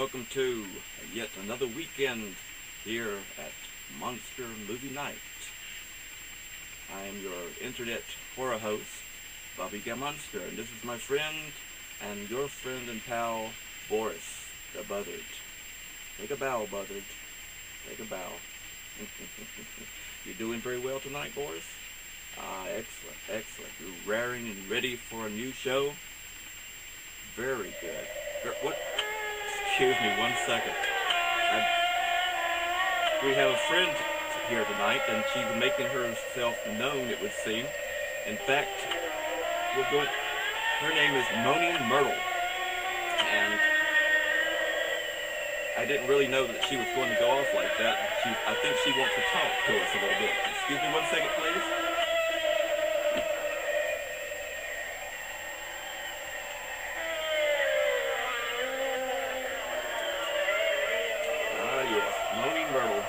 welcome to yet another weekend here at Monster Movie Night. I am your internet horror host, Bobby Gammonster, and this is my friend and your friend and pal, Boris the Buzzard. Take a bow, Buzzard. Take a bow. You doing very well tonight, Boris? Excellent, excellent. You're raring and ready for a new show? Very good. What? Excuse me one second. We have a friend here tonight, and she's making herself known, it would seem. In fact, her name is Moaning Myrtle. And I didn't really know that she was going to go off like that. I think she wants to talk to us a little bit. Excuse me one second, please. Yes, Moaning Myrtle.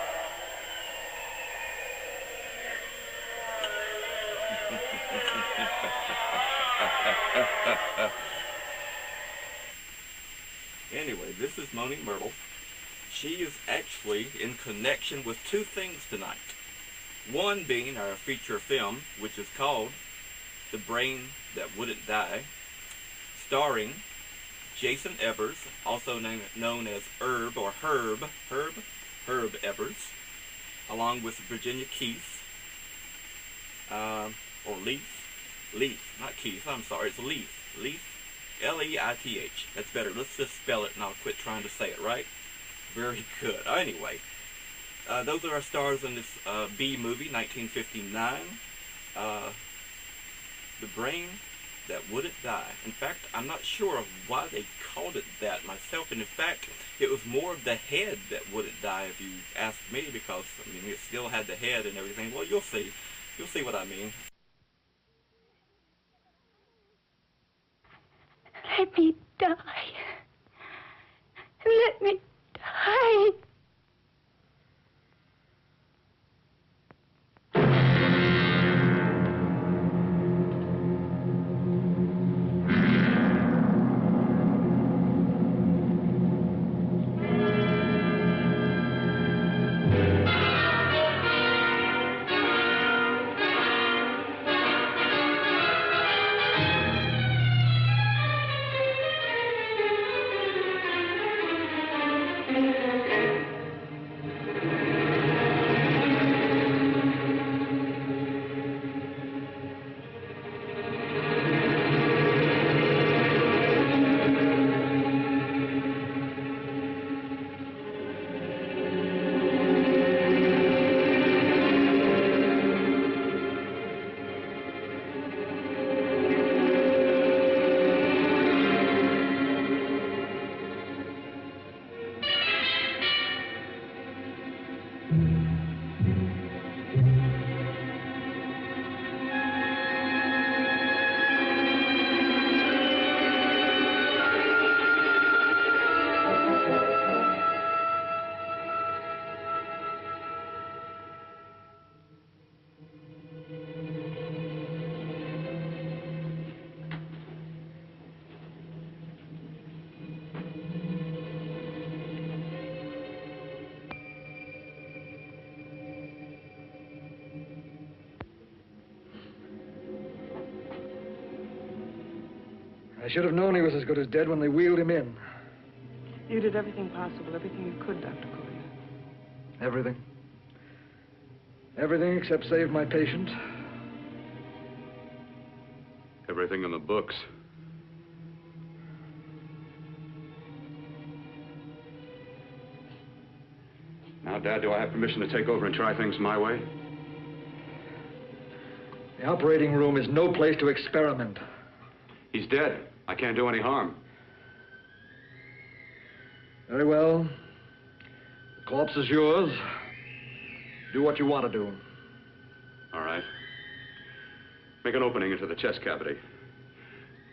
Anyway, this is Moaning Myrtle. She is actually in connection with two things tonight. One being our feature film, which is called The Brain That Wouldn't Die, starring Jason Evers, also known as Herb Evers, along with Virginia Keith, or Leith, not Keith, I'm sorry, it's Leith, L-E-I-T-H, that's better, let's just spell it and I'll quit trying to say it, right? Very good. Anyway, those are our stars in this B movie, 1959, The Brain That Wouldn't Die. In fact, I'm not sure of why they called it that myself, and in fact, it was more of the head that wouldn't die, if you ask me, because, I mean, it still had the head and everything. Well, you'll see what I mean. Let me die. Let me die. I should have known he was as good as dead when they wheeled him in. You did everything possible, everything you could, Dr. Collier. Everything. Everything except save my patient. Everything in the books. Now, Dad, do I have permission to take over and try things my way? The operating room is no place to experiment. He's dead. I can't do any harm. Very well. The corpse is yours. Do what you want to do. All right. Make an opening into the chest cavity.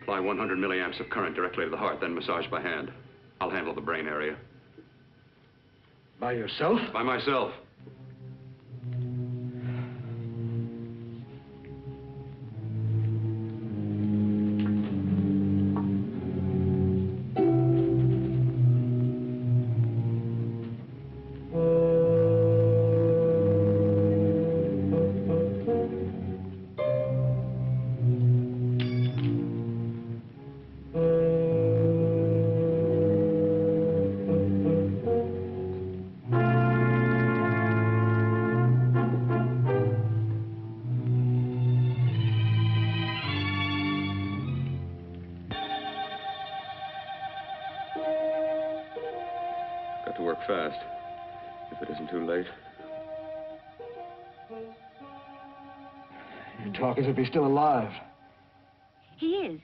Apply 100 milliamps of current directly to the heart, then massage by hand. I'll handle the brain area. By yourself? By myself. got to work fast, if it isn't too late. You talk as if he's still alive. He is.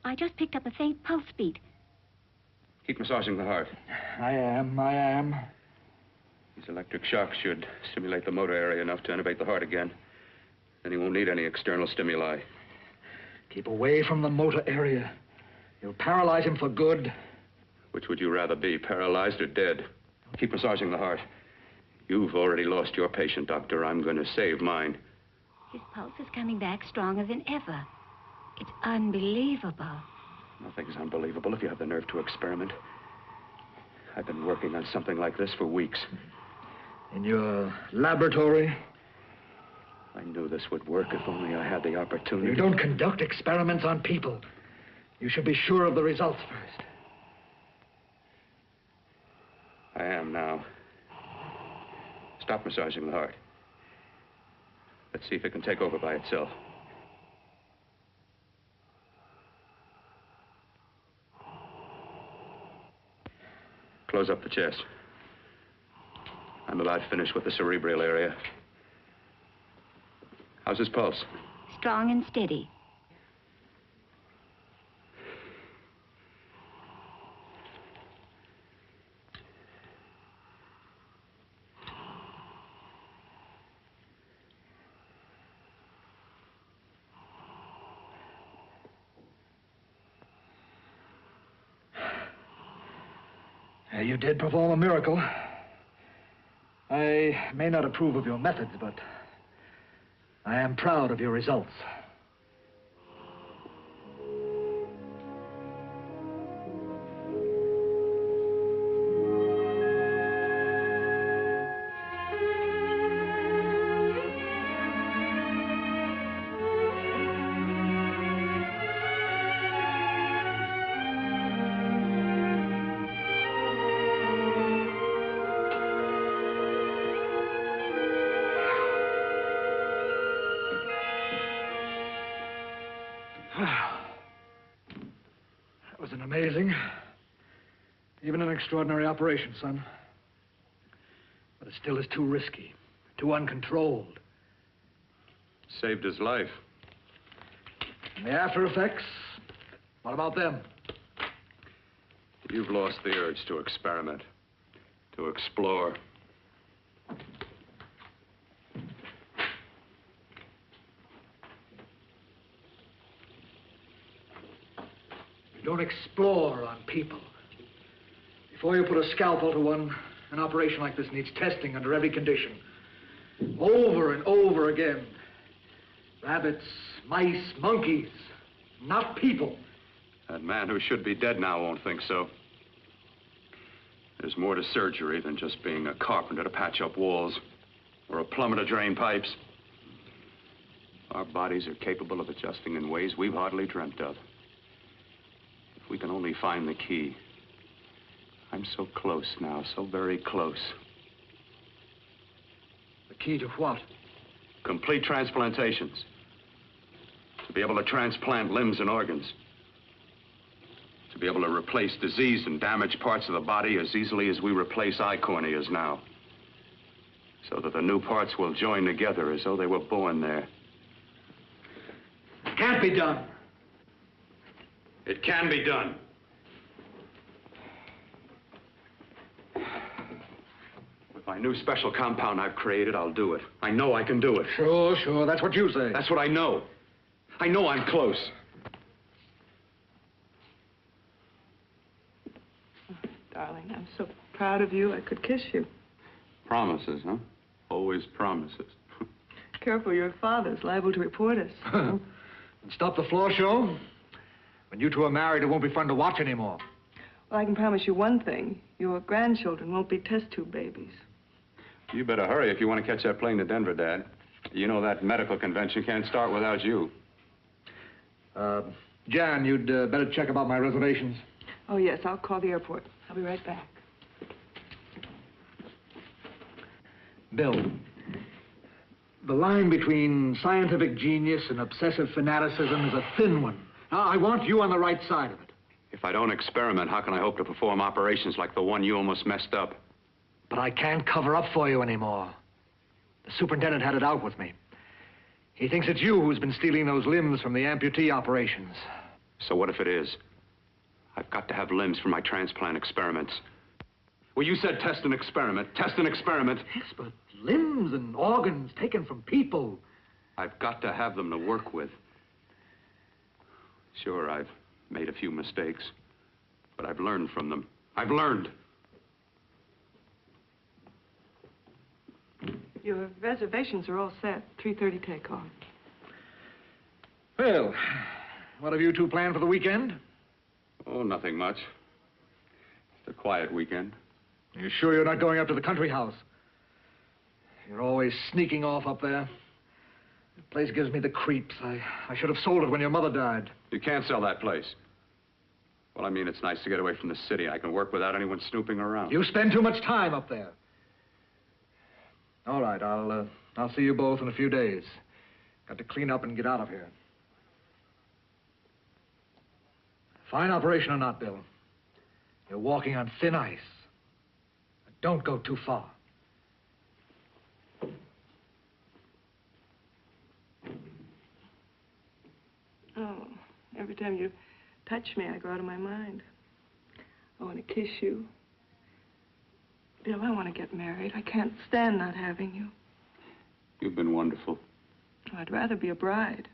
I just picked up a faint pulse beat. Keep massaging the heart. I am. These electric shocks should stimulate the motor area enough to innervate the heart again. Then he won't need any external stimuli. Keep away from the motor area. You'll paralyze him for good. Which would you rather be, paralyzed or dead? Keep massaging the heart. You've already lost your patient, Doctor. I'm going to save mine. His pulse is coming back stronger than ever. It's unbelievable. Nothing's unbelievable if you have the nerve to experiment. I've been working on something like this for weeks. In your laboratory? I knew this would work if only I had the opportunity. You don't conduct experiments on people. You should be sure of the results first. I am now. Stop massaging the heart. Let's see if it can take over by itself. Close up the chest. I'm about finished with the cerebral area. How's his pulse? Strong and steady. You did perform a miracle. I may not approve of your methods, but I am proud of your results. That was an amazing, even an extraordinary operation, son. But it still is too risky, too uncontrolled. Saved his life. And the after effects, what about them? You've lost the urge to experiment, to explore. Don't explore on people. Before you put a scalpel to one, an operation like this needs testing under every condition. Over and over again. Rabbits, mice, monkeys, not people. That man who should be dead now won't think so. There's more to surgery than just being a carpenter to patch up walls or a plumber to drain pipes. Our bodies are capable of adjusting in ways we've hardly dreamt of. If we can only find the key. I'm so close now, so very close. The key to what? Complete transplantations. To be able to transplant limbs and organs. To be able to replace diseased and damaged parts of the body as easily as we replace eye corneas now. So that the new parts will join together as though they were born there. It can't be done. It can be done. With my new special compound I've created, I'll do it. I know I can do it. Sure, that's what you say. That's what I know. I know I'm close. Oh, darling, I'm so proud of you, I could kiss you. Promises, huh? Always promises. Careful, your father's liable to report us. And stop the floor show? When you two are married, it won't be fun to watch anymore. Well, I can promise you one thing. Your grandchildren won't be test tube babies. You better hurry if you want to catch that plane to Denver, Dad. You know that medical convention can't start without you. Jan, you'd better check about my reservations. Oh, yes, I'll call the airport. I'll be right back. Bill, the line between scientific genius and obsessive fanaticism is a thin one. Now, I want you on the right side of it. If I don't experiment, how can I hope to perform operations like the one you almost messed up? But I can't cover up for you anymore. The superintendent had it out with me. He thinks it's you who's been stealing those limbs from the amputee operations. So what if it is? I've got to have limbs for my transplant experiments. Well, you said test and experiment. Test and experiment. Yes, but limbs and organs taken from people. I've got to have them to work with. Sure, I've made a few mistakes, but I've learned from them. I've learned. Your reservations are all set. 3:30 takeoff. Well, what have you two planned for the weekend? Oh, nothing much. It's a quiet weekend. Are you sure you're not going up to the country house? You're always sneaking off up there. The place gives me the creeps. I should have sold it when your mother died. You can't sell that place. Well, I mean, it's nice to get away from the city. I can work without anyone snooping around. You spend too much time up there. All right, I'll see you both in a few days. Got to clean up and get out of here. Fine operation or not, Bill. You're walking on thin ice. Don't go too far. Oh, every time you touch me, I go out of my mind. I want to kiss you. Bill, I want to get married. I can't stand not having you. You've been wonderful. I'd rather be a bride.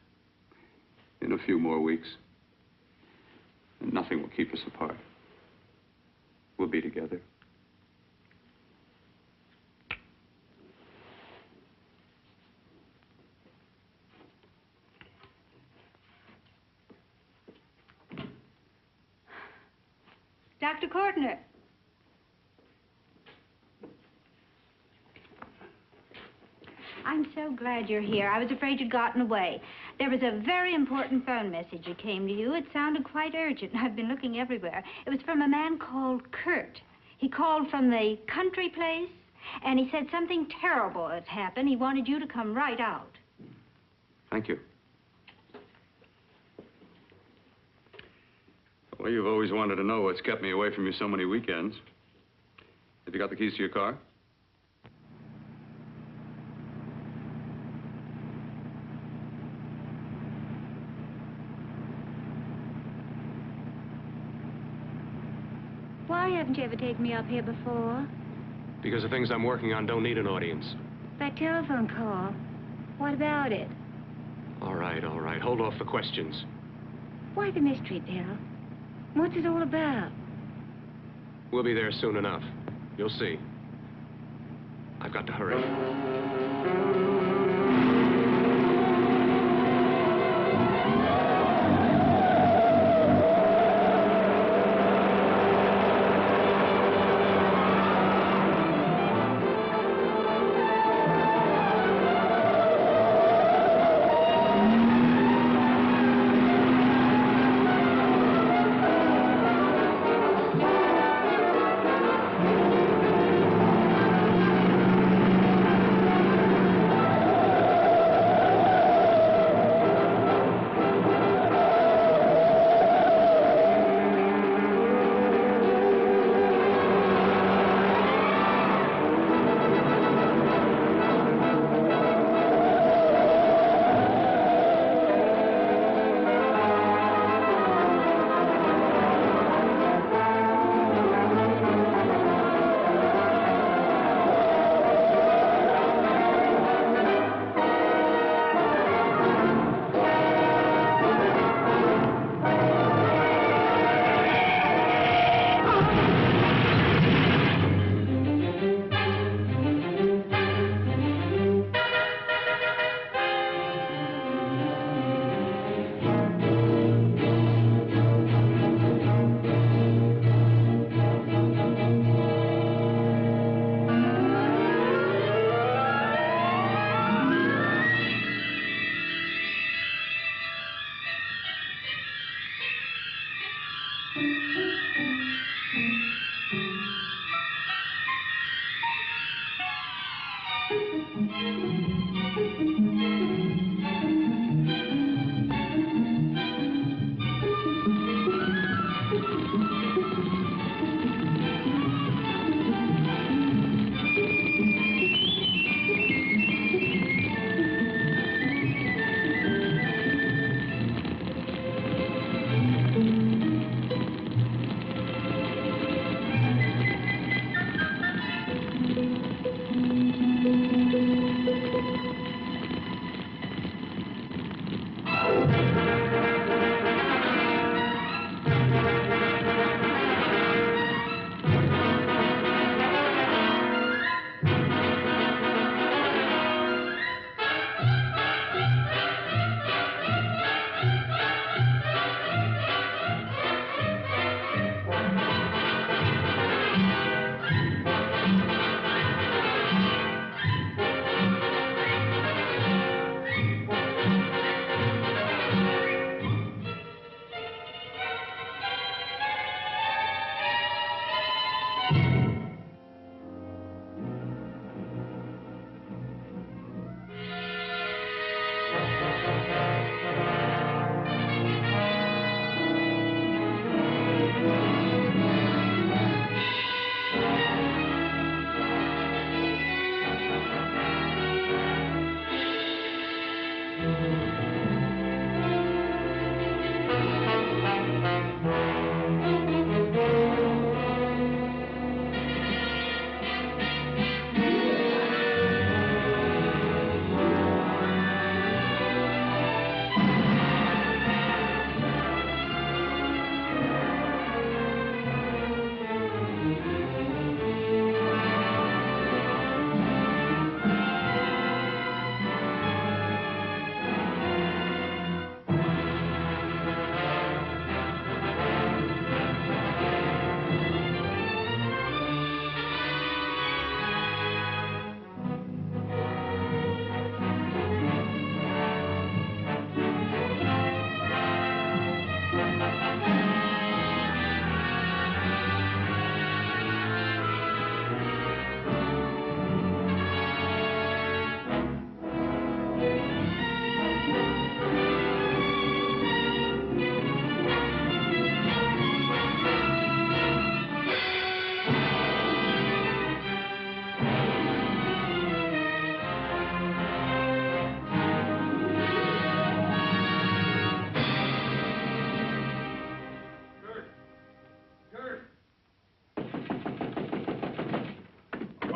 In a few more weeks. And nothing will keep us apart. We'll be together. Dr. Cordner. I'm so glad you're here. I was afraid you'd gotten away. There was a very important phone message that came to you. It sounded quite urgent. I've been looking everywhere. It was from a man called Kurt. He called from the country place, and he said something terrible has happened. He wanted you to come right out. Thank you. Well, you've always wanted to know what's kept me away from you so many weekends. Have you got the keys to your car? Why haven't you ever taken me up here before? Because the things I'm working on don't need an audience. That telephone call, what about it? All right, all right. Hold off the questions. Why the mystery, Bill? What's it all about? We'll be there soon enough. You'll see. I've got to hurry.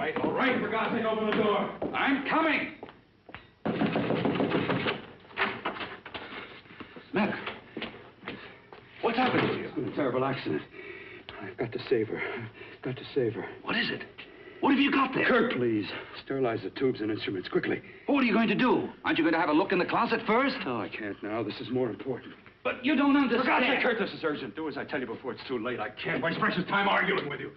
right, all right. For God's sake, open the door. I'm coming. Mac, what's happened to you? It's been a terrible accident. I've got to save her. Got to save her. What is it? What have you got there? Kirk, please. Sterilize the tubes and instruments, quickly. What are you going to do? Aren't you going to have a look in the closet first? No, I can't now. This is more important. But you don't understand. For God's sake, Kurt, this is urgent. Do as I tell you before it's too late. I can't waste precious time arguing with you.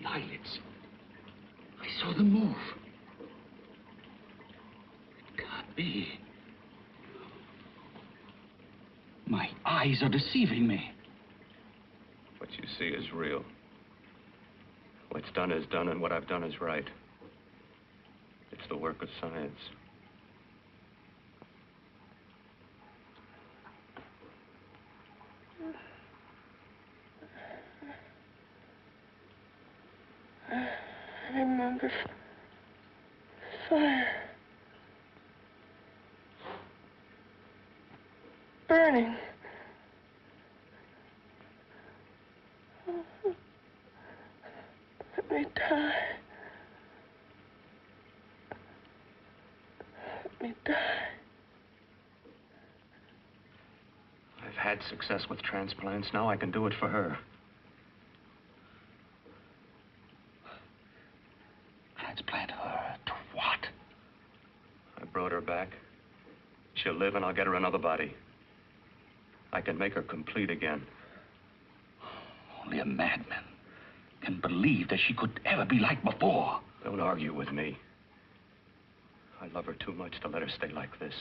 Eyelids. I saw them move. It can't be. My eyes are deceiving me. What you see is real. What's done is done, and what I've done is right. It's the work of science. I remember fire. Burning. Let me die. Let me die. I've had success with transplants. Now I can do it for her. Transplant her to what? I brought her back. She'll live, and I'll get her another body. I can make her complete again. Only a madman can believe that she could ever be like before. Don't argue with me. I love her too much to let her stay like this.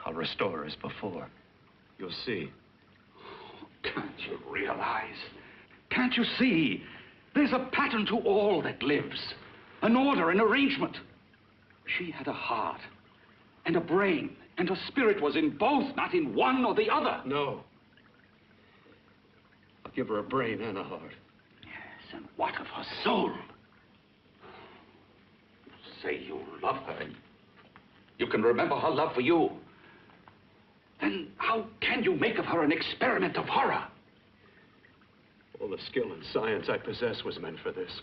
I'll restore her as before. You'll see. Can't you realize? Can't you see? There's a pattern to all that lives. An order, an arrangement. She had a heart and a brain, and her spirit was in both, not in one or the other. No. I'll give her a brain and a heart. Yes, and what of her soul? You say you love her. You can remember her love for you. Then how can you make of her an experiment of horror? All the skill and science I possess was meant for this.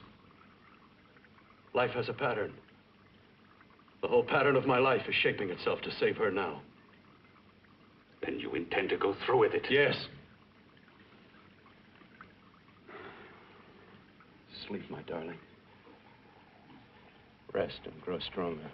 Life has a pattern. The whole pattern of my life is shaping itself to save her now. Then you intend to go through with it? Yes. Sleep, my darling. Rest and grow stronger.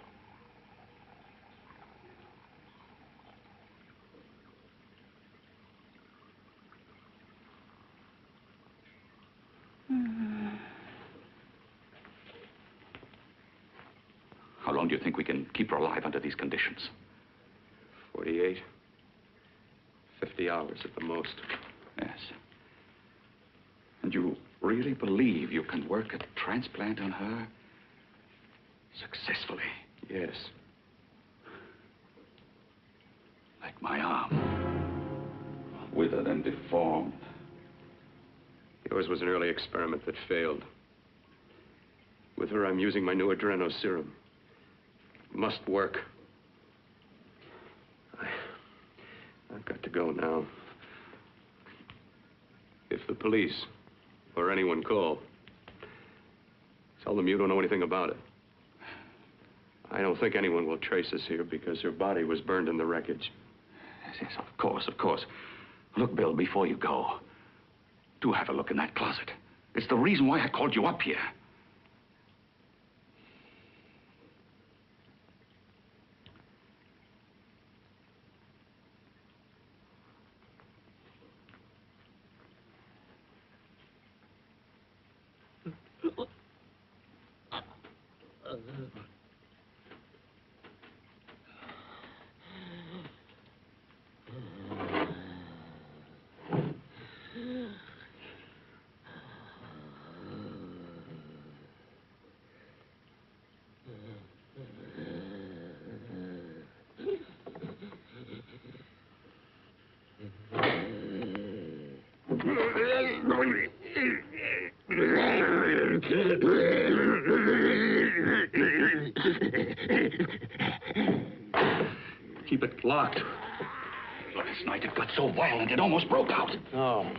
long do you think we can keep her alive under these conditions? 48. 50 hours at the most. Yes. And you really believe you can work a transplant on her successfully? Yes. Like my arm. Withered and deformed. Yours was an early experiment that failed. With her, I'm using my new adreno serum. It must work. I've got to go now. If the police or anyone call, tell them you don't know anything about it. I don't think anyone will trace us here because her body was burned in the wreckage. Yes, yes, of course, of course. Look, Bill, before you go, do have a look in that closet. It's the reason why I called you up here. Keep it locked. Last night it got so violent it almost broke out. No.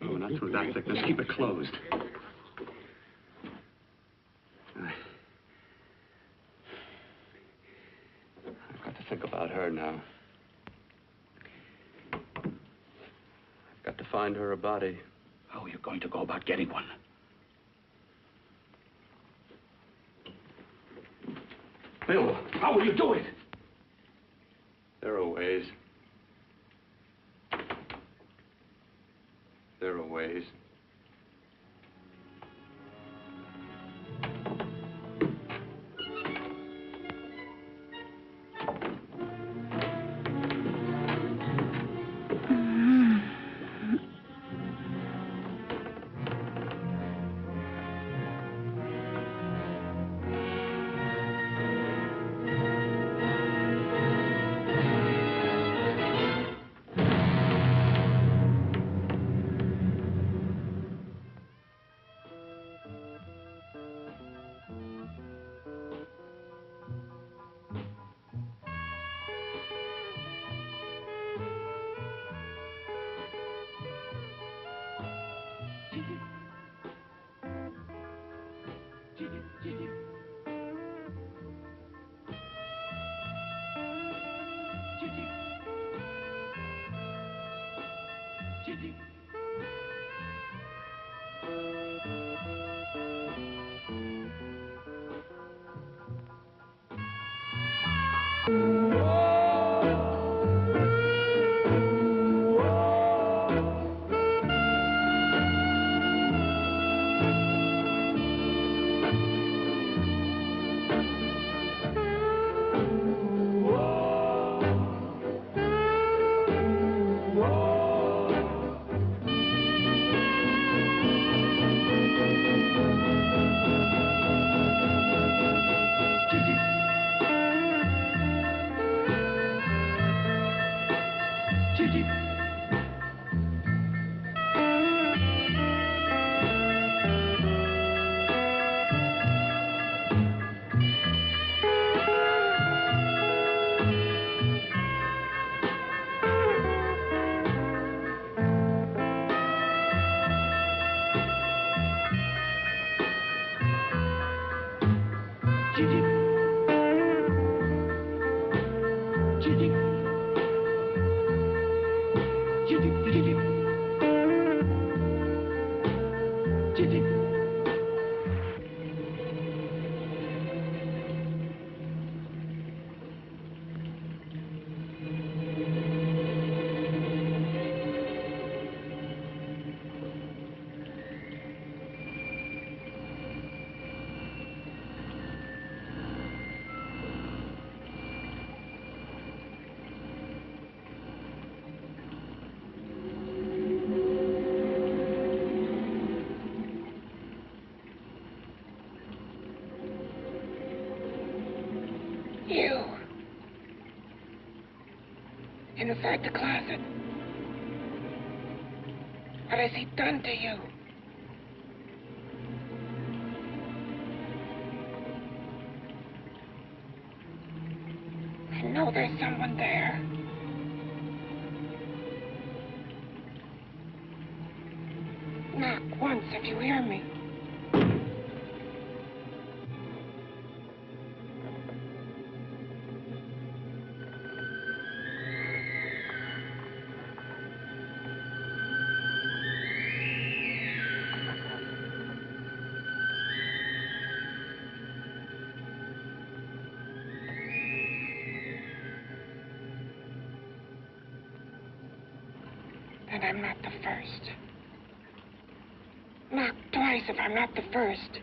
No, not through that thickness. Keep it closed. I've got to think about her now. I've got to find her a body. How are you going to go about getting one? Bill, how will you do it? There are ways. There are ways. inside the closet. What has he done to you? I know there's someone there. Knock once if you hear me. Then I'm not the first. Knock twice if I'm not the first.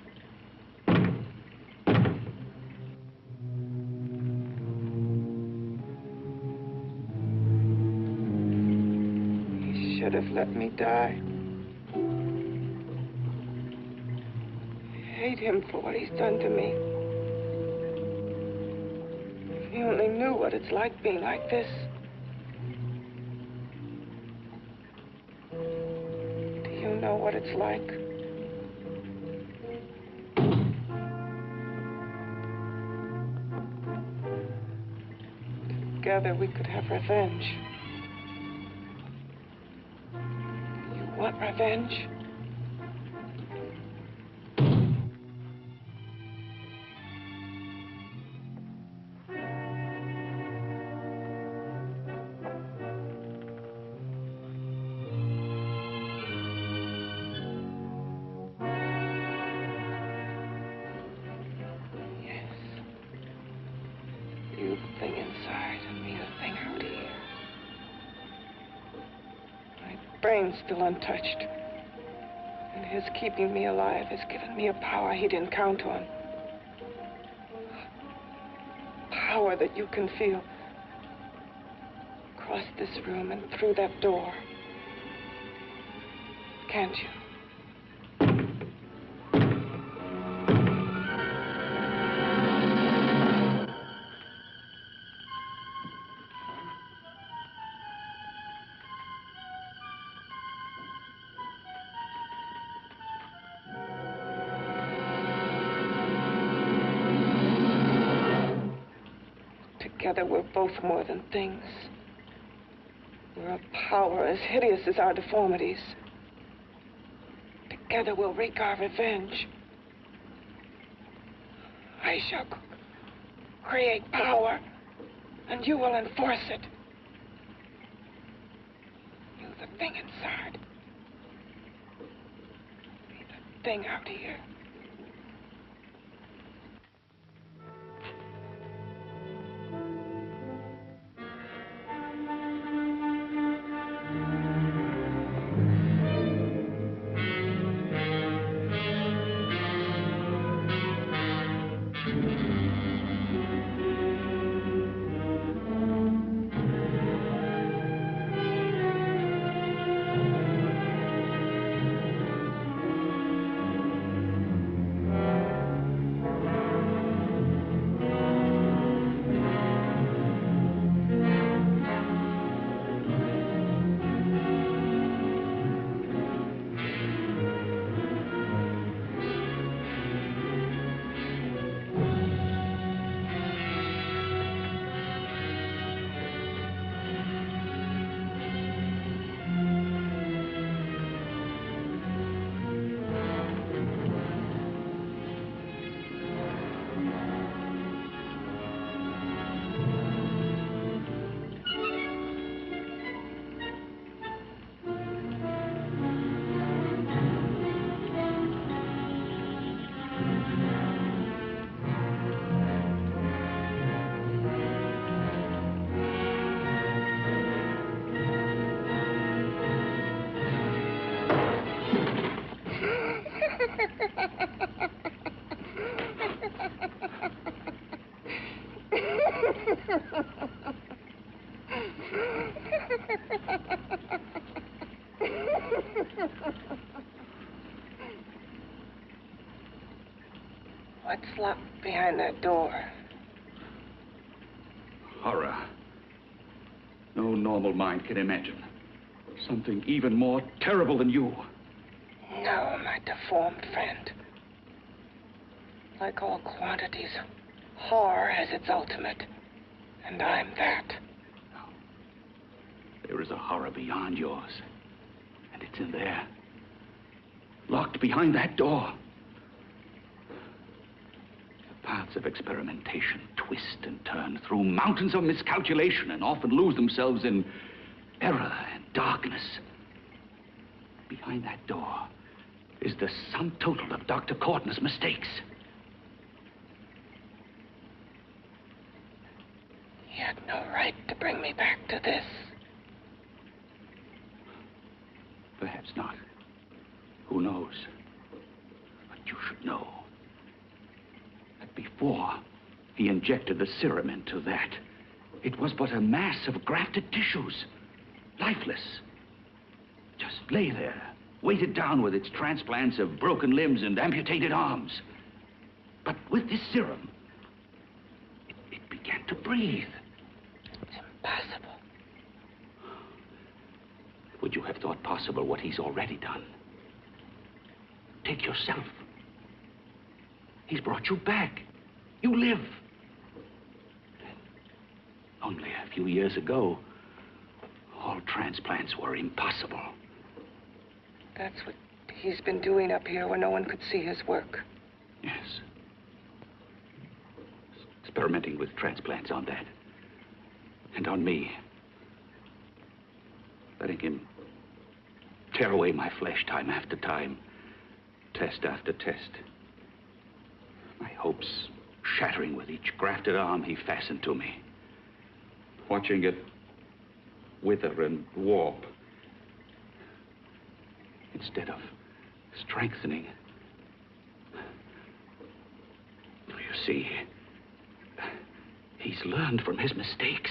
He should have let me die. I hate him for what he's done to me. If he only knew what it's like being like this. Do you know what it's like? Together we could have revenge. You want revenge? You the thing inside and me the thing out here. My brain's still untouched. And his keeping me alive has given me a power he didn't count on. Power that you can feel. Across this room and through that door. Can't you? Together, we're both more than things. We're a power as hideous as our deformities. Together, we'll wreak our revenge. I shall create power, and you will enforce it. You, the thing inside. Me, the thing out here. What's locked behind that door? Horror. No normal mind can imagine something even more terrible than you. No, my deformed friend. Like all quantities, horror has its ultimate. And I'm that. No. There is a horror beyond yours. And it's in there. Locked behind that door. The paths of experimentation twist and turn through mountains of miscalculation and often lose themselves in error and darkness. Behind that door is the sum total of Dr. Corton's mistakes. He had no right to bring me back to this. Perhaps not. Who knows? But you should know that before he injected the serum into that, it was but a mass of grafted tissues, lifeless. Just lay there, weighted down with its transplants of broken limbs and amputated arms. But with this serum, it began to breathe. It's impossible. Would you have thought possible what he's already done? Take yourself. He's brought you back. You live. Only a few years ago, all transplants were impossible. That's what he's been doing up here where no one could see his work. Yes. Experimenting with transplants on that. And on me. Letting him tear away my flesh time after time. Test after test. My hopes shattering with each grafted arm he fastened to me. Watching it wither and warp. Instead of strengthening. You see, he's learned from his mistakes.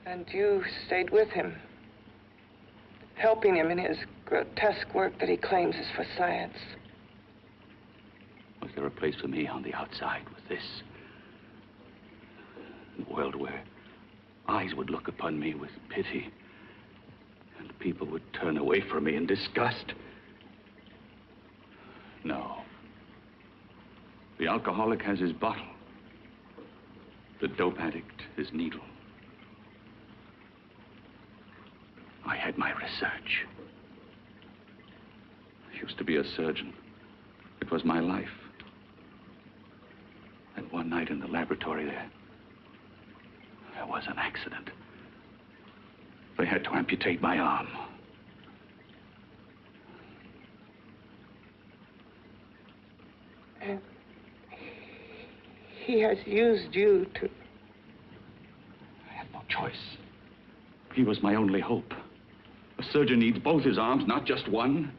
And you stayed with him, helping him in his grotesque work that he claims is for science. Was there a place for me on the outside with this? A world where eyes would look upon me with pity and people would turn away from me in disgust? No. The alcoholic has his bottle. The dope addict his needle. I had my research. I used to be a surgeon. It was my life. And one night in the laboratory there was an accident. They had to amputate my arm. And he has used you to... I had no choice. He was my only hope. A surgeon needs both his arms, not just one.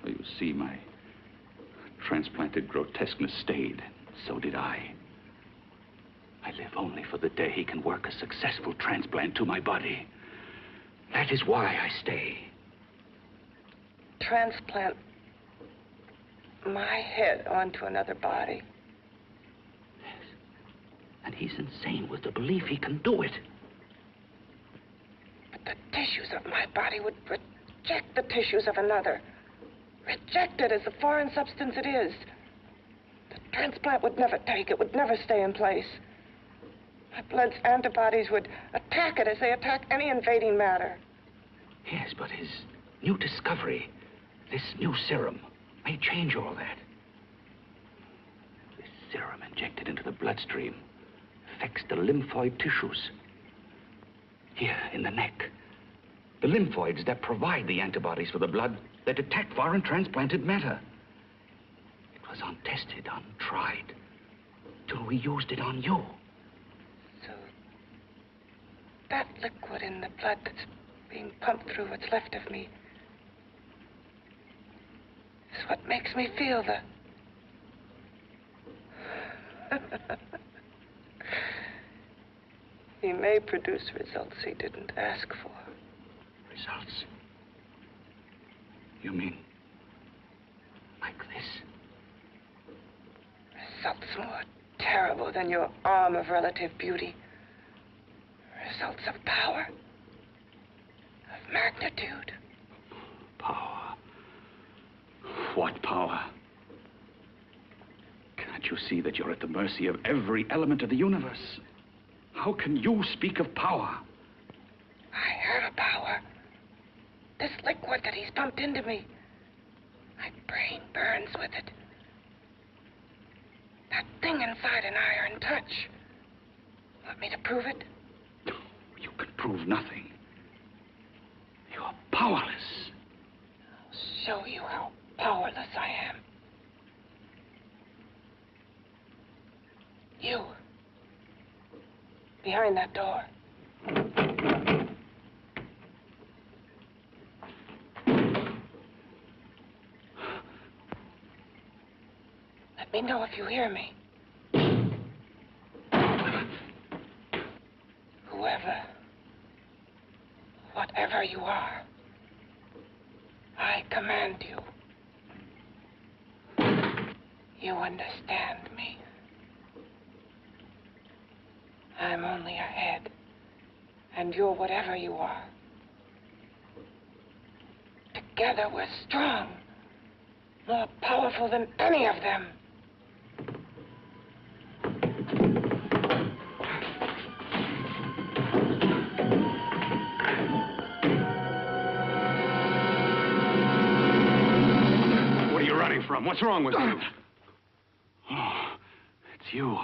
Well, you see, my transplanted grotesqueness stayed. So did I. I live only for the day he can work a successful transplant to my body. That is why I stay. Transplant my head onto another body. Yes. And he's insane with the belief he can do it. But the tissues of my body would reject the tissues of another. Reject it as the foreign substance it is. The transplant would never take it, would never stay in place. My blood's antibodies would attack it as they attack any invading matter. Yes, but his new discovery, this new serum, may change all that. This serum injected into the bloodstream affects the lymphoid tissues. Here, in the neck. The lymphoids that provide the antibodies for the blood that attack foreign transplanted matter. It was untested, untried, till we used it on you. So, that liquid in the blood that's being pumped through what's left of me is what makes me feel the... He may produce results he didn't ask for. Results? You mean like this? Results more terrible than your arm of relative beauty. Results of power, of magnitude. Power. What power? Can't you see that you're at the mercy of every element of the universe? How can you speak of power? I heard of power. This liquid that he's pumped into me. My brain burns with it. That thing inside an iron touch. Want me to prove it? You can prove nothing. You're powerless. I'll show you how powerless I am. You. Behind that door. Let me know if you hear me. Whoever, whatever you are, I command you. You understand me. I'm only a head, and you're whatever you are. Together we're strong, more powerful than any of them. What are you running from? What's wrong with you? Oh, it's you.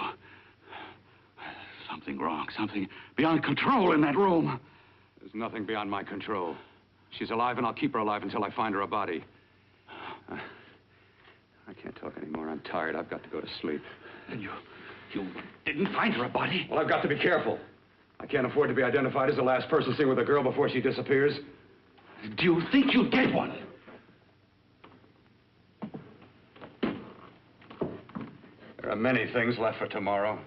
Something wrong, something beyond control in that room. There's nothing beyond my control. She's alive, and I'll keep her alive until I find her a body. I can't talk anymore. I'm tired. I've got to go to sleep. And you didn't find her a body? Well, I've got to be careful. I can't afford to be identified as the last person seen with a girl before she disappears. Do you think you'll get one? There are many things left for tomorrow.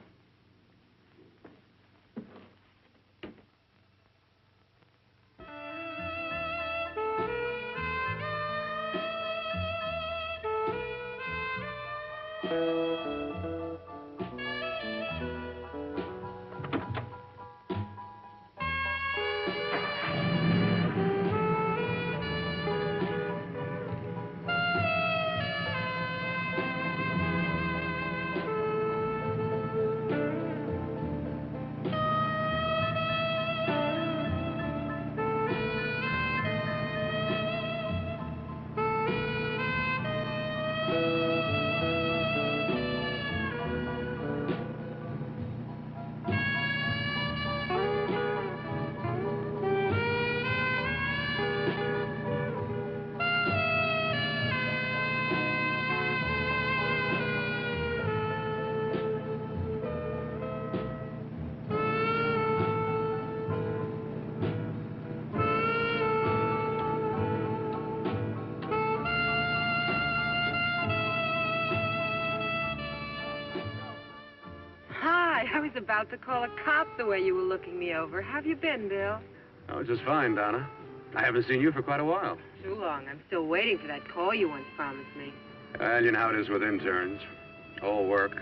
I was about to call a cop the way you were looking me over. How have you been, Bill? Oh, just fine, Donna. I haven't seen you for quite a while. Too long. I'm still waiting for that call you once promised me. Well, you know how it is with interns. All work.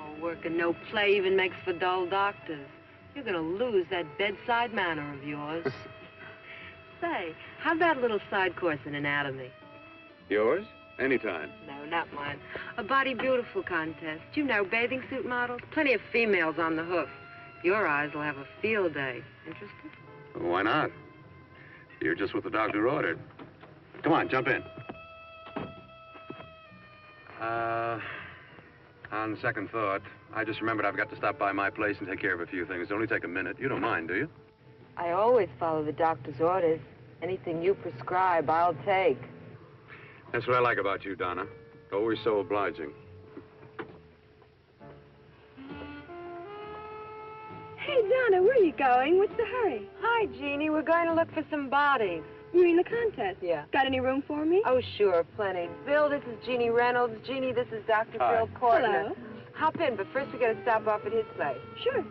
All work and no play even makes for dull doctors. You're gonna lose that bedside manner of yours. Say, how's that little side course in anatomy? Yours? Anytime. No, not mine. A body beautiful contest. You know, bathing suit models. Plenty of females on the hoof. Your eyes will have a field day. Interested? Well, why not? You're just what the doctor ordered. Come on, jump in. On second thought, I just remembered I've got to stop by my place and take care of a few things. It'll only take a minute. You don't mind, do you? I always follow the doctor's orders. Anything you prescribe, I'll take. That's what I like about you, Donna. Always so obliging. Hey, Donna, where are you going? What's the hurry? Hi, Jeannie. We're going to look for some bodies. You mean the contest? Yeah. Got any room for me? Oh, sure, plenty. Bill, this is Jeannie Reynolds. Jeannie, this is Dr. Hi. Phil Courtner. Hello. Hop in, but first we got to stop off at his place. Sure.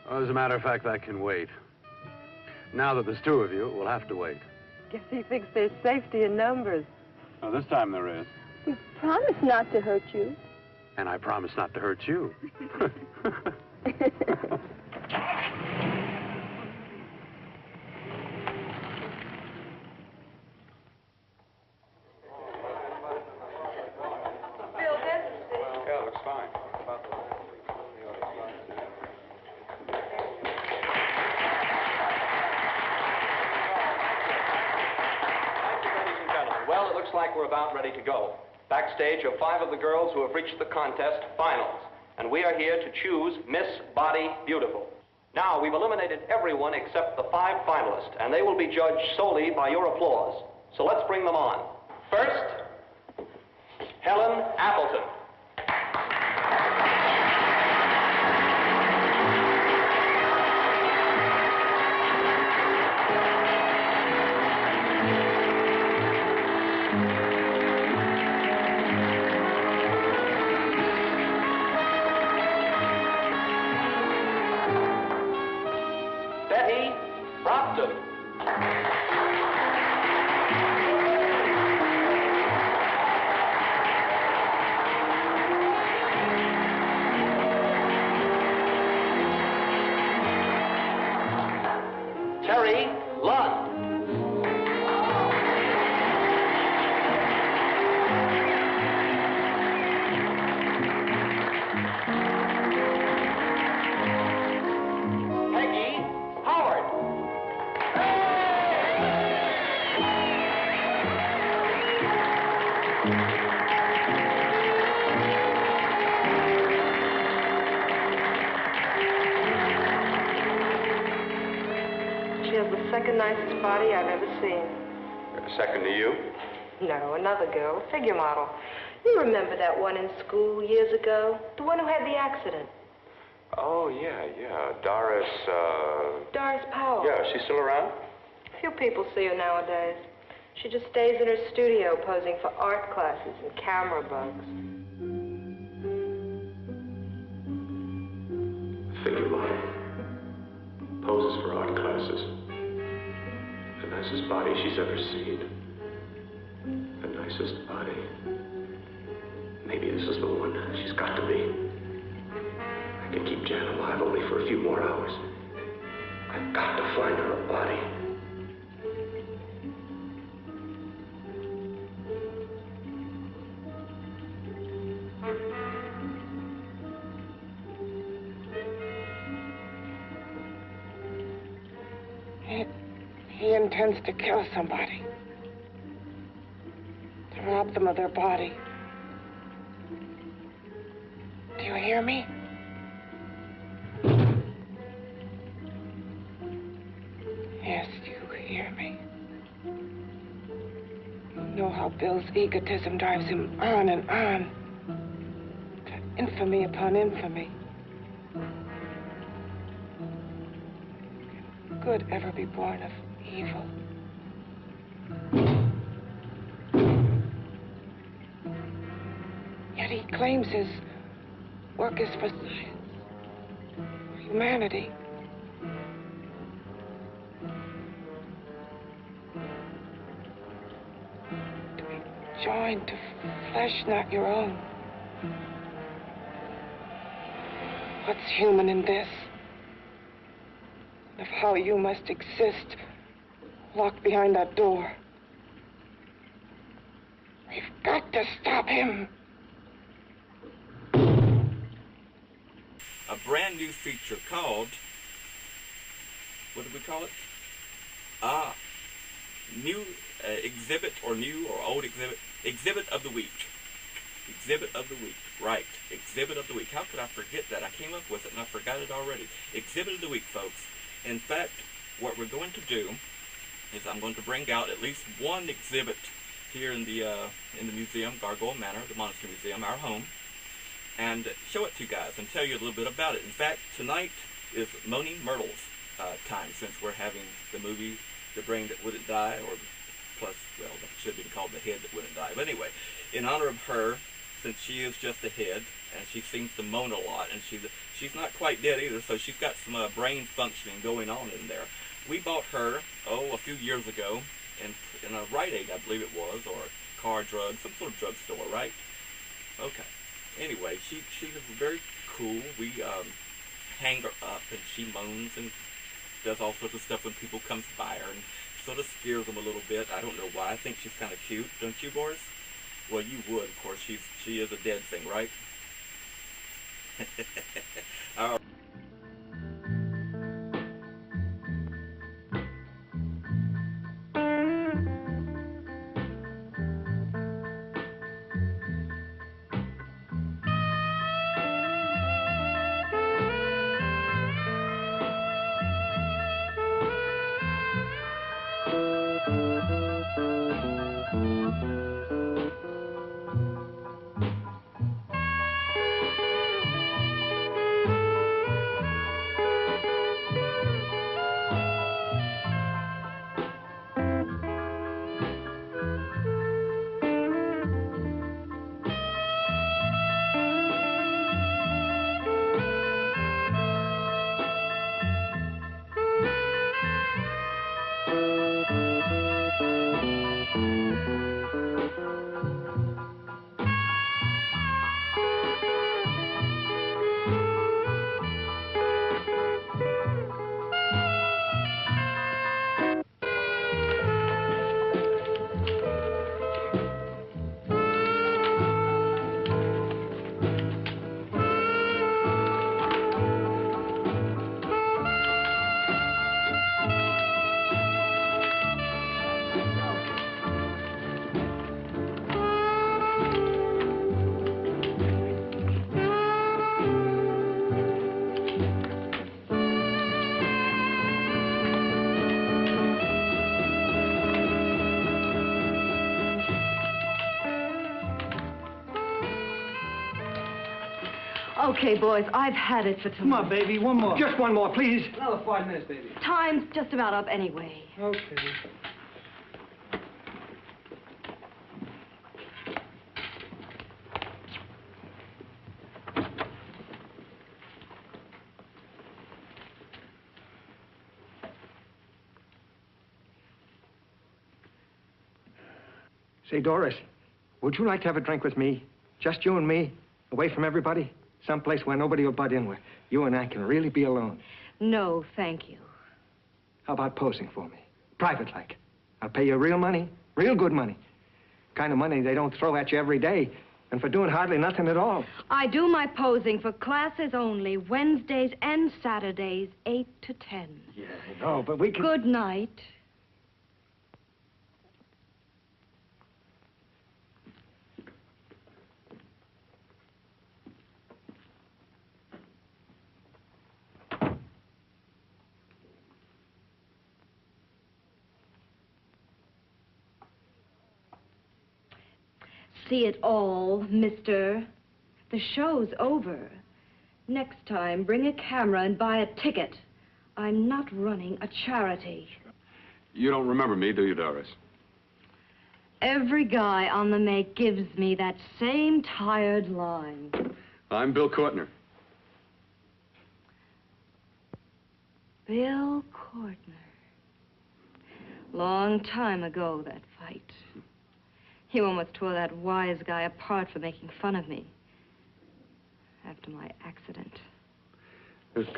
Well, as a matter of fact, that can wait. Now that there's two of you, we'll have to wait. Guess he thinks there's safety in numbers. Oh, this time there is. We promised not to hurt you. And I promise not to hurt you. Yeah, looks fine. Well, it looks like we're about ready to go. Backstage are 5 of the girls who have reached the contest finals, and we are here to choose Miss Body Beautiful. Now, we've eliminated everyone except the 5 finalists, and they will be judged solely by your applause. So let's bring them on. First, Helen Appleton. She has the second nicest body I've ever seen. Second to you? No, another girl, a figure model. You remember that one in school years ago? The one who had the accident. Oh, yeah. Doris, Doris Powell. Yeah, she's still around? Few people see her nowadays. She just stays in her studio posing for art classes and camera bugs. Figure model. Poses for art classes. The nicest body she's ever seen. The nicest body. Maybe this is the one. She's got to be. I can keep Jan alive only for a few more hours. I've got to find her a body. He intends to kill somebody. To rob them of their body. Do you hear me? Yes, you hear me. You know how Bill's egotism drives him on and on. To infamy upon infamy. Can good ever be born of evil? Yet he claims his work is for science, for humanity. To be joined to flesh not your own. What's human in this? Of how you must exist, locked behind that door. We've got to stop him. A brand new feature called, what did we call it? New exhibit or new or old exhibit. Exhibit of the week. Exhibit of the week. Right. Exhibit of the week. How could I forget that? I came up with it and I forgot it already. Exhibit of the week, folks. In fact, what we're going to do is I'm going to bring out at least one exhibit here in the museum, Gargoyle Manor, the Monster Museum, our home, and show it to you guys and tell you a little bit about it. In fact, tonight is Moni Myrtle's time, since we're having the movie The Brain That Wouldn't Die, or plus, well, that should be called The Head That Wouldn't Die. But anyway, in honor of her, since she is just a head, and she seems to moan a lot, and she's not quite dead either, so she's got some brain functioning going on in there. we bought her, a few years ago, in a Rite Aid, I believe it was, or a car drug, some sort of drugstore, right? Okay. Anyway, she was very cool. We hang her up, and she moans and does all sorts of stuff when people come by her, and sort of scares them a little bit. I don't know why. I think she's kind of cute, don't you, Boris? Well, you would, of course. She is a dead thing, right? All right. Okay, boys, I've had it for tonight. Come on, baby, one more. Just one more, please. Another 5 minutes, baby. Time's just about up anyway. Okay. Say, Doris, would you like to have a drink with me? Just you and me, away from everybody? Someplace where nobody will butt in, where you and I can really be alone. No, thank you. How about posing for me? Private-like. I'll pay you real money, real good money. Kind of money they don't throw at you every day, and for doing hardly nothing at all. I do my posing for classes only, Wednesdays and Saturdays, 8 to 10. Yeah, I know, but we can... Good night. See it all, mister. The show's over. Next time, bring a camera and buy a ticket. I'm not running a charity. You don't remember me, do you, Doris? Every guy on the make gives me that same tired line. I'm Bill Courtner. Bill Courtner. Long time ago, that fight. You almost tore that wise guy apart for making fun of me. After my accident. Look,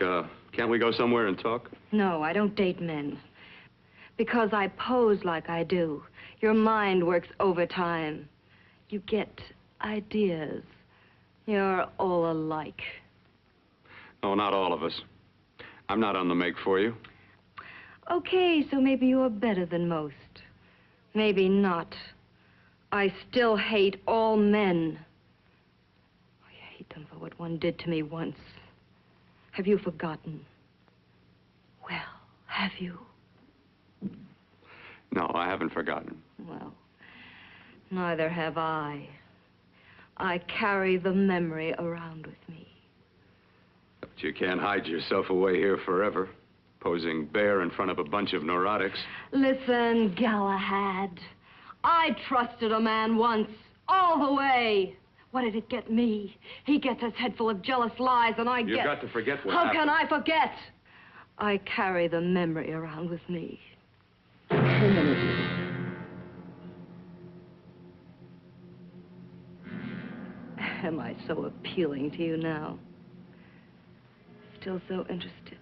can't we go somewhere and talk? No, I don't date men. Because I pose like I do, your mind works overtime. You get ideas. You're all alike. Oh, not all of us. I'm not on the make for you. Okay, so maybe you're better than most. Maybe not. I still hate all men. I hate them for what one did to me once. Have you forgotten? Well, have you? No, I haven't forgotten. Well, neither have I. I carry the memory around with me. But you can't hide yourself away here forever, posing bare in front of a bunch of neurotics. Listen, Galahad. I trusted a man once, all the way. What did it get me? He gets his head full of jealous lies, and I get... You've got to forget what How happened. can I forget? I carry the memory around with me. Permanently. Am I so appealing to you now? Still so interested?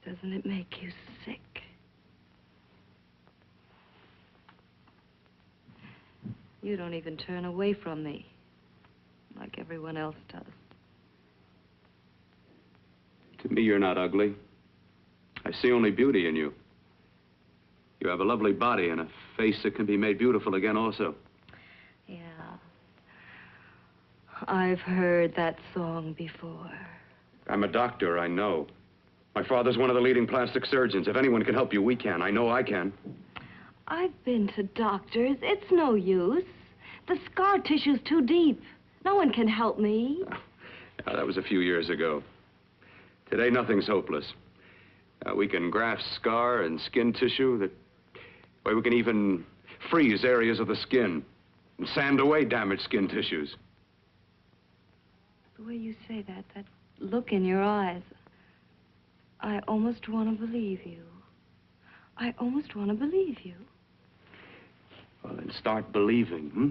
Doesn't it make you sick? You don't even turn away from me, like everyone else does. To me, you're not ugly. I see only beauty in you. You have a lovely body and a face that can be made beautiful again also. Yeah. I've heard that song before. I'm a doctor, I know. My father's one of the leading plastic surgeons. If anyone can help you, we can. I know I can. I've been to doctors. It's no use. The scar tissue's too deep. No one can help me. Yeah, that was a few years ago. Today, nothing's hopeless. We can graft scar and skin tissue that... Well, we can even freeze areas of the skin and sand away damaged skin tissues. The way you say that, that look in your eyes, I almost want to believe you. I almost want to believe you. Well, then start believing, hmm?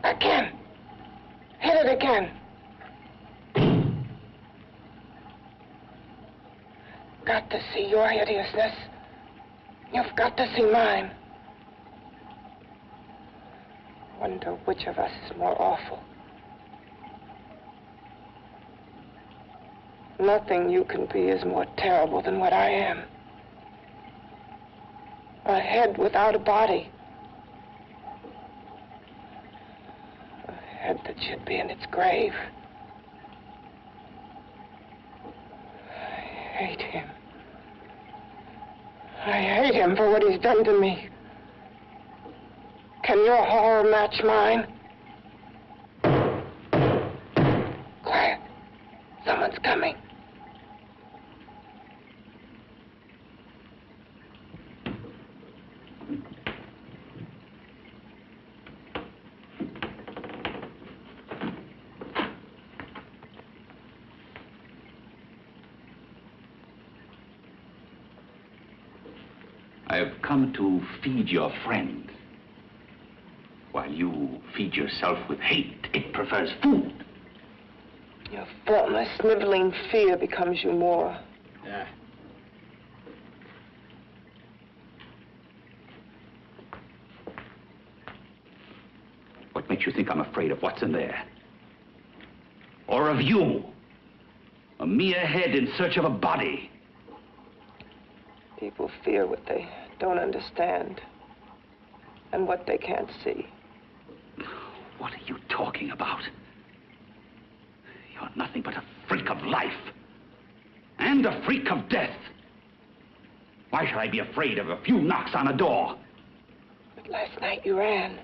Again. Hit it again. Got to see your hideousness. You've got to see mine. Wonder which of us is more awful. Nothing you can be is more terrible than what I am. A head without a body. A head that should be in its grave. I hate him. I hate him for what he's done to me. Can your horror match mine? Quiet. Someone's coming. I have come to feed your friend. While you feed yourself with hate, it prefers food. Your formless, sniveling fear becomes you more. Yeah. What makes you think I'm afraid of what's in there? Or of you? A mere head in search of a body. People fear what they don't understand and what they can't see. What are you talking about? You're nothing but a freak of life and a freak of death. Why should I be afraid of a few knocks on a door? But last night you ran.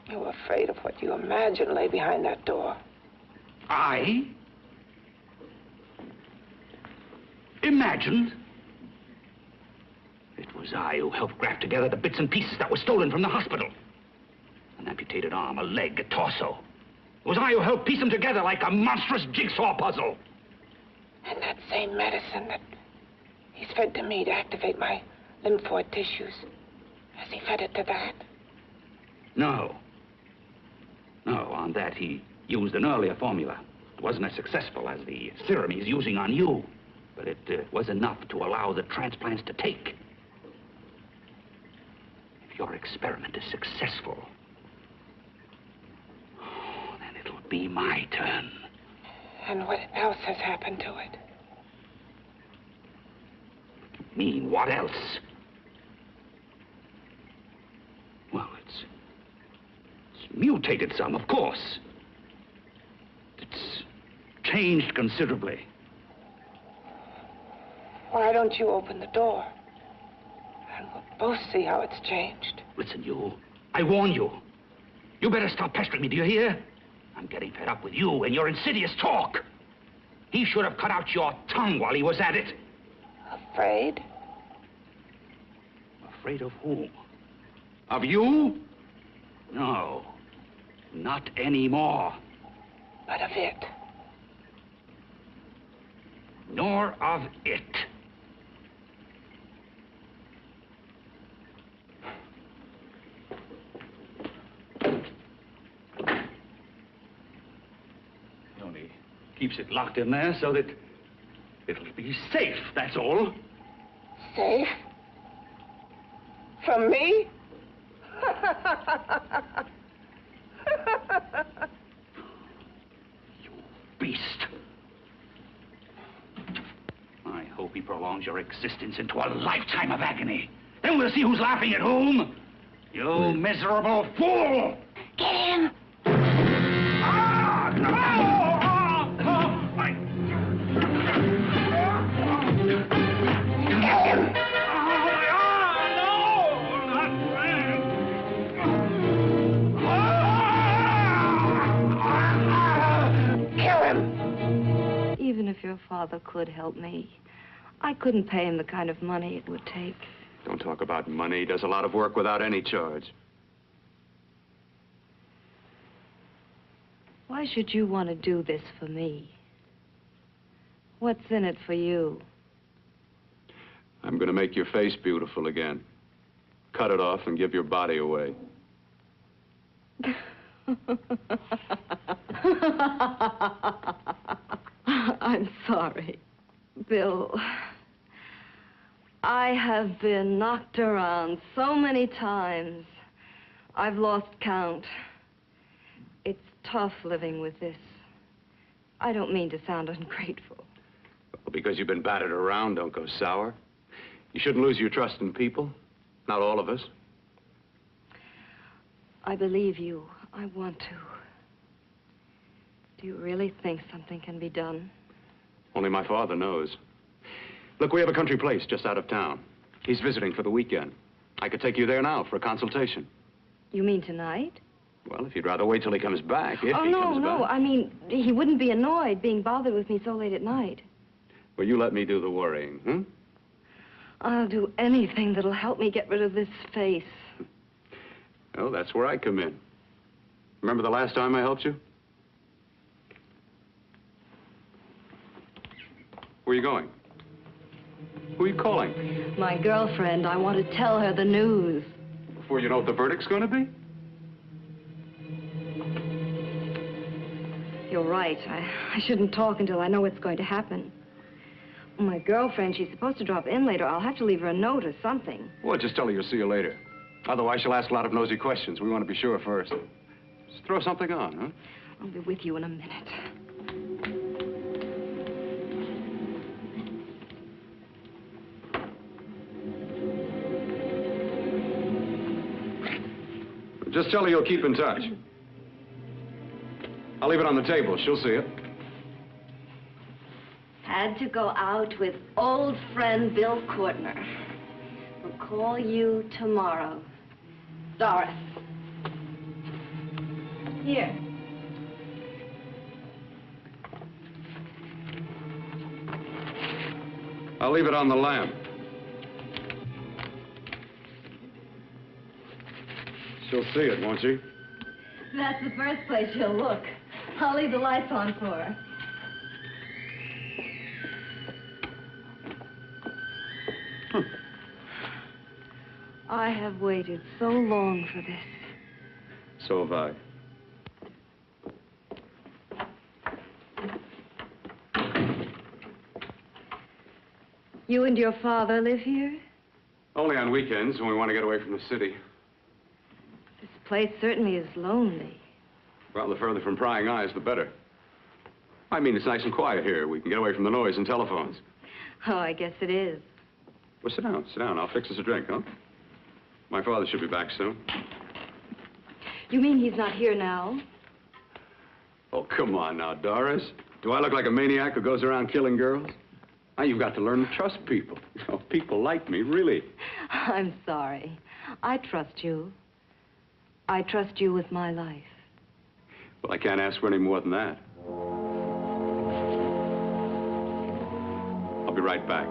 You were afraid of what you imagined lay behind that door. I? Imagined? It was I who helped graft together the bits and pieces that were stolen from the hospital. An amputated arm, a leg, a torso. It was I who helped piece them together like a monstrous jigsaw puzzle. And that same medicine that he's fed to me to activate my lymphoid tissues. Has he fed it to that? No. No, on that he used an earlier formula. It wasn't as successful as the serum he's using on you, but it was enough to allow the transplants to take. If your experiment is successful, then it'll be my turn. And what else has happened to it? Mean what else? Well, it's mutated some, of course. It's changed considerably. Why don't you open the door? And we'll both see how it's changed. Listen, you. I warn you. You better stop pestering me, do you hear? I'm getting fed up with you and your insidious talk. He should have cut out your tongue while he was at it. Afraid? Afraid of who? Of you? No, not anymore. But of it. Nor of it. He only keeps it locked in there so that it'll be safe, that's all. Safe? From me? You beast. I hope he prolongs your existence into a lifetime of agony. Then we'll see who's laughing at whom. You miserable fool! Get him! Ah! No! Even if your father could help me, I couldn't pay him the kind of money it would take. Don't talk about money. He does a lot of work without any charge. Why should you want to do this for me? What's in it for you? I'm going to make your face beautiful again. Cut it off and give your body away. I'm sorry, Bill. I have been knocked around so many times. I've lost count. It's tough living with this. I don't mean to sound ungrateful. Well, because you've been battered around, don't go sour. You shouldn't lose your trust in people. Not all of us. I believe you. I want to. Do you really think something can be done? Only my father knows. Look, we have a country place just out of town. He's visiting for the weekend. I could take you there now for a consultation. You mean tonight? Well, if you'd rather wait till he comes back, if he comes no. back. I mean, he wouldn't be annoyed being bothered with me so late at night. Well, you let me do the worrying, hmm? I'll do anything that'll help me get rid of this face. Well, that's where I come in. Remember the last time I helped you? Where are you going? Who are you calling? My girlfriend. I want to tell her the news. Before you know what the verdict's going to be? You're right. I shouldn't talk until I know what's going to happen. My girlfriend, she's supposed to drop in later. I'll have to leave her a note or something. Well, just tell her you'll see you later. Otherwise, she'll ask a lot of nosy questions. We want to be sure first. Just throw something on, huh? I'll be with you in a minute. Just tell her you'll keep in touch. I'll leave it on the table. She'll see it. Had to go out with old friend Bill Courtner. We'll call you tomorrow. Doris. Here. I'll leave it on the lamp. She'll see it, won't she? That's the first place she'll look. I'll leave the lights on for her. I have waited so long for this. So have I. You and your father live here? Only on weekends when we want to get away from the city. This place certainly is lonely. Well, the further from prying eyes, the better. I mean, it's nice and quiet here. We can get away from the noise and telephones. Oh, I guess it is. Well, sit down, sit down. I'll fix us a drink, huh? My father should be back soon. You mean he's not here now? Oh, come on now, Doris. Do I look like a maniac who goes around killing girls? Now, you've got to learn to trust people. You know, people like me, really. I'm sorry. I trust you. I trust you with my life. Well, I can't ask for any more than that. I'll be right back.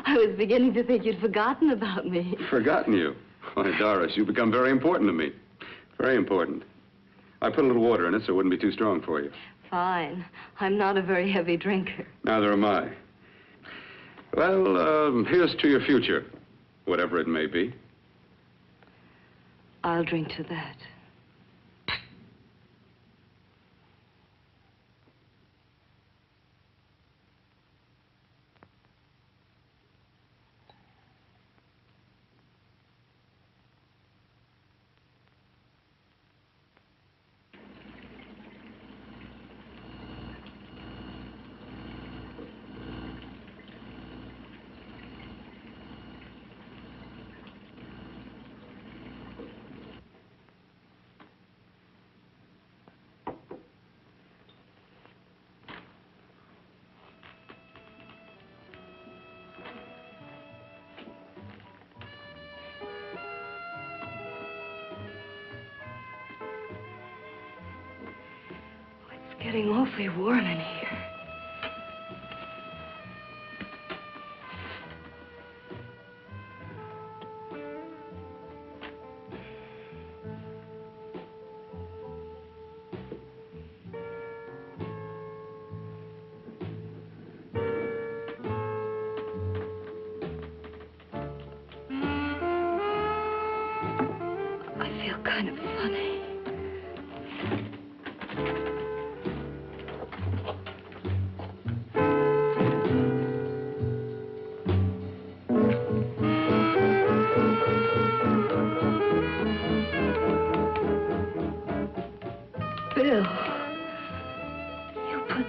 I was beginning to think you'd forgotten about me. Forgotten you? Why, Doris, you've become very important to me. Very important. I put a little water in it so it wouldn't be too strong for you. Fine. I'm not a very heavy drinker. Neither am I. Well, here's to your future, whatever it may be. I'll drink to that. It's getting awfully warm in here. kind of funny. Bill, you put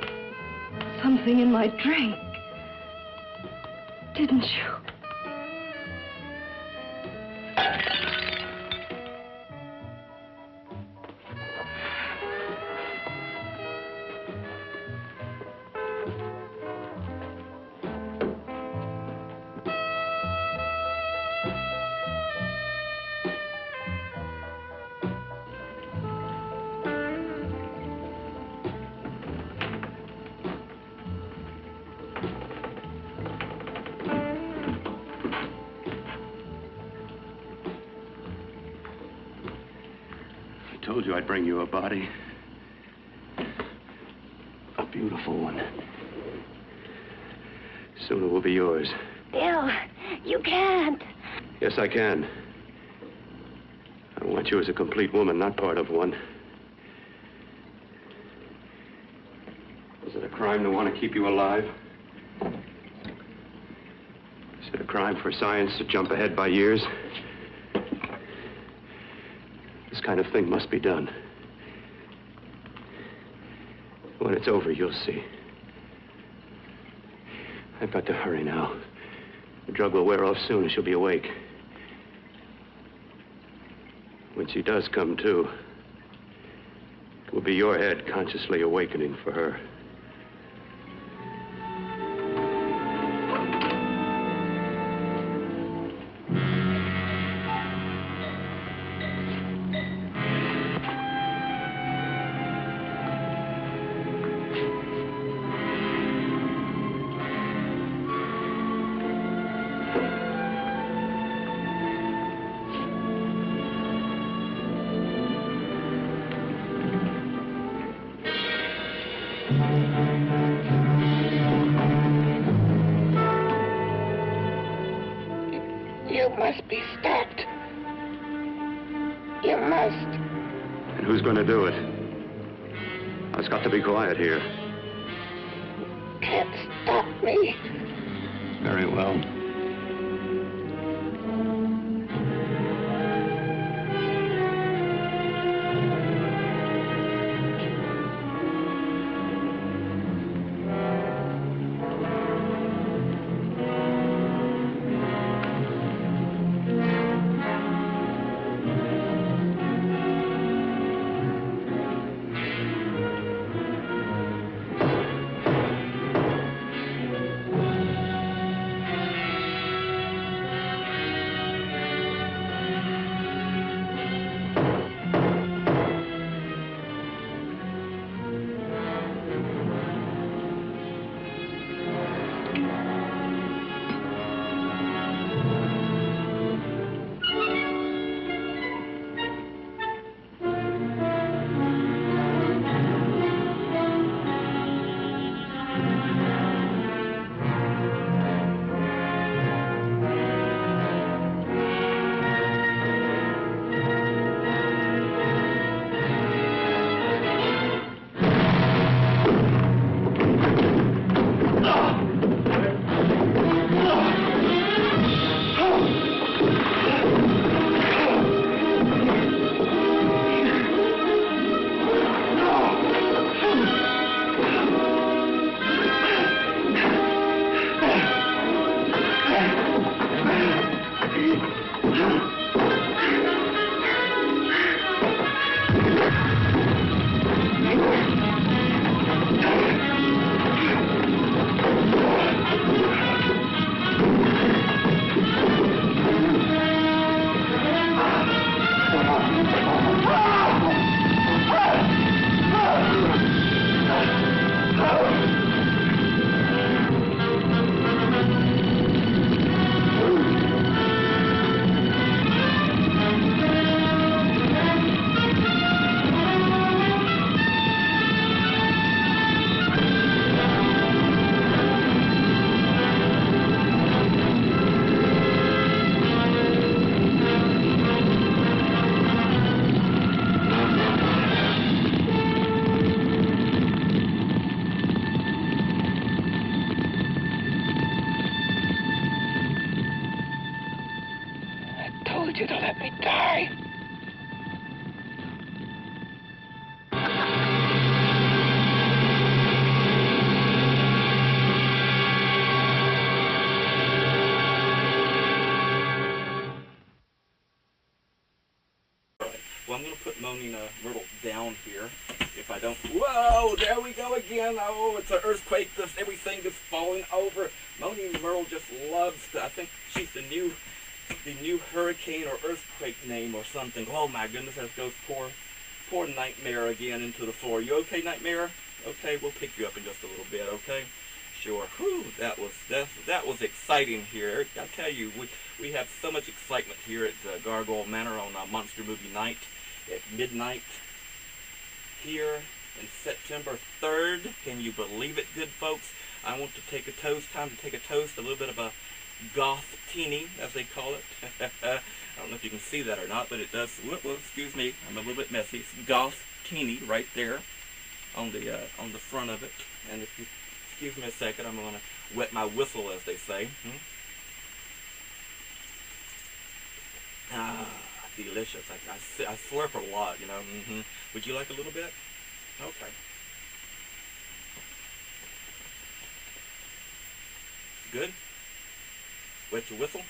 something in my drink, didn't you? I told you I'd bring you a body. A beautiful one. Soon it will be yours. Bill, you can't. Yes, I can. I want you as a complete woman, not part of one. Is it a crime to want to keep you alive? Is it a crime for science to jump ahead by years? This kind of thing must be done. When it's over, you'll see. I've got to hurry now. The drug will wear off soon and she'll be awake. When she does come to, it will be your head consciously awakening for her. You must be stopped. You must. And who's going to do it? It's got to be quiet here. Can't stop me. Very well. want you to let me die. Well, I'm going to put Moaning Myrtle down here. If I don't... Whoa! There we go again. Oh, it's an earthquake. Everything is falling over. Moaning Myrtle just loves to... I think she's the new hurricane or earthquake name or something. Oh, my goodness. There goes poor Nightmare again into the floor. You okay, Nightmare? Okay, we'll pick you up in just a little bit, okay? Sure. Whew, that was exciting here. I tell you, we have so much excitement here at Gargoyle Manor on Monster Movie Night at midnight here in September 3rd. Can you believe it, good folks? I want to take a toast. Time to take a toast. A little bit of a goth teeny, as they call it. I don't know if you can see that or not, but it does. Well, excuse me, I'm a little bit messy. It's goth teeny right there on the front of it. And if you excuse me a second, I'm going to wet my whistle, as they say. Ah, delicious. I slurp a lot, you know. Would you like a little bit? Okay. Good? Wet your whistle?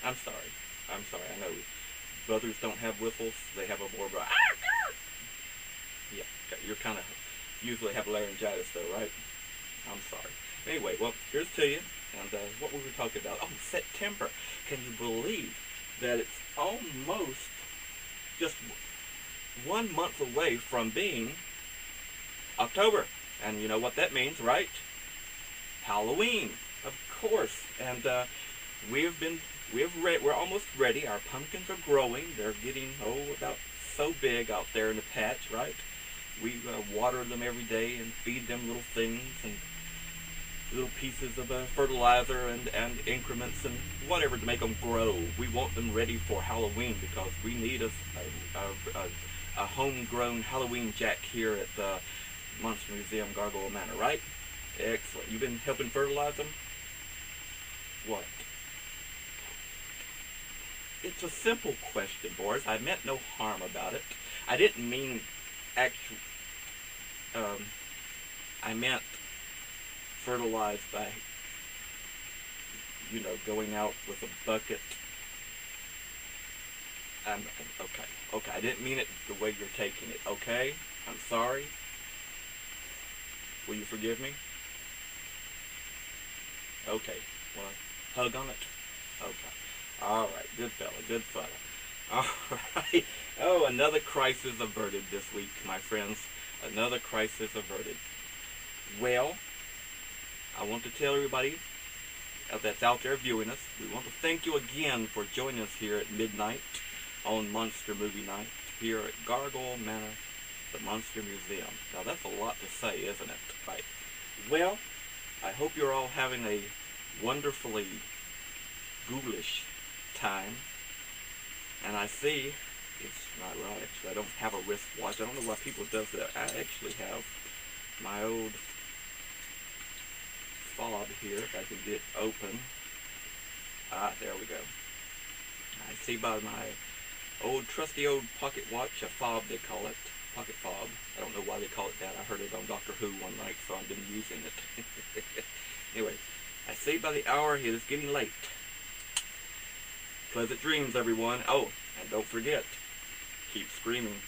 I'm sorry. I know brothers don't have whistles. They have a more... Yeah, you're kind of... usually have laryngitis, though, right? I'm sorry. Anyway, well, here's to you. And what were we talking about? Oh, September. Can you believe that it's almost just 1 month away from being October? And you know what that means, right? Halloween, of course. And we're almost ready. Our pumpkins are growing. They're getting, about so big out there in the patch, right? We water them every day and feed them little things and little pieces of fertilizer and increments and whatever to make them grow. We want them ready for Halloween because we need a homegrown Halloween Jack here at the Monster Museum Gargoyle Manor, right? Excellent. You've been helping fertilize them? What? It's a simple question, Boris. I meant no harm about it. I didn't mean I meant fertilized by, going out with a bucket. Okay, I didn't mean it the way you're taking it, okay? I'm sorry. Will you forgive me? Okay, well, hug on it? Okay. All right, good fella. All right. Oh, another crisis averted this week, my friends. Another crisis averted. Well, I want to tell everybody that's out there viewing us, we want to thank you again for joining us here at midnight on Monster Movie Night here at Gargoyle Manor, the Monster Museum. Now, that's a lot to say, isn't it? Right. Well, I hope you're all having a wonderfully ghoulish time. And I see, it's not right, actually, I don't have a wristwatch. I don't know why people do that. I actually have my old fob here, if I can get open. Ah, there we go. I see by my trusty old pocket watch, a fob they call it, pocket fob. I don't know why they call it that. I heard it on Doctor Who one night, so I've been using it. Anyway, I see by the hour it is getting late. Pleasant dreams, everyone. Oh, and don't forget, keep screaming.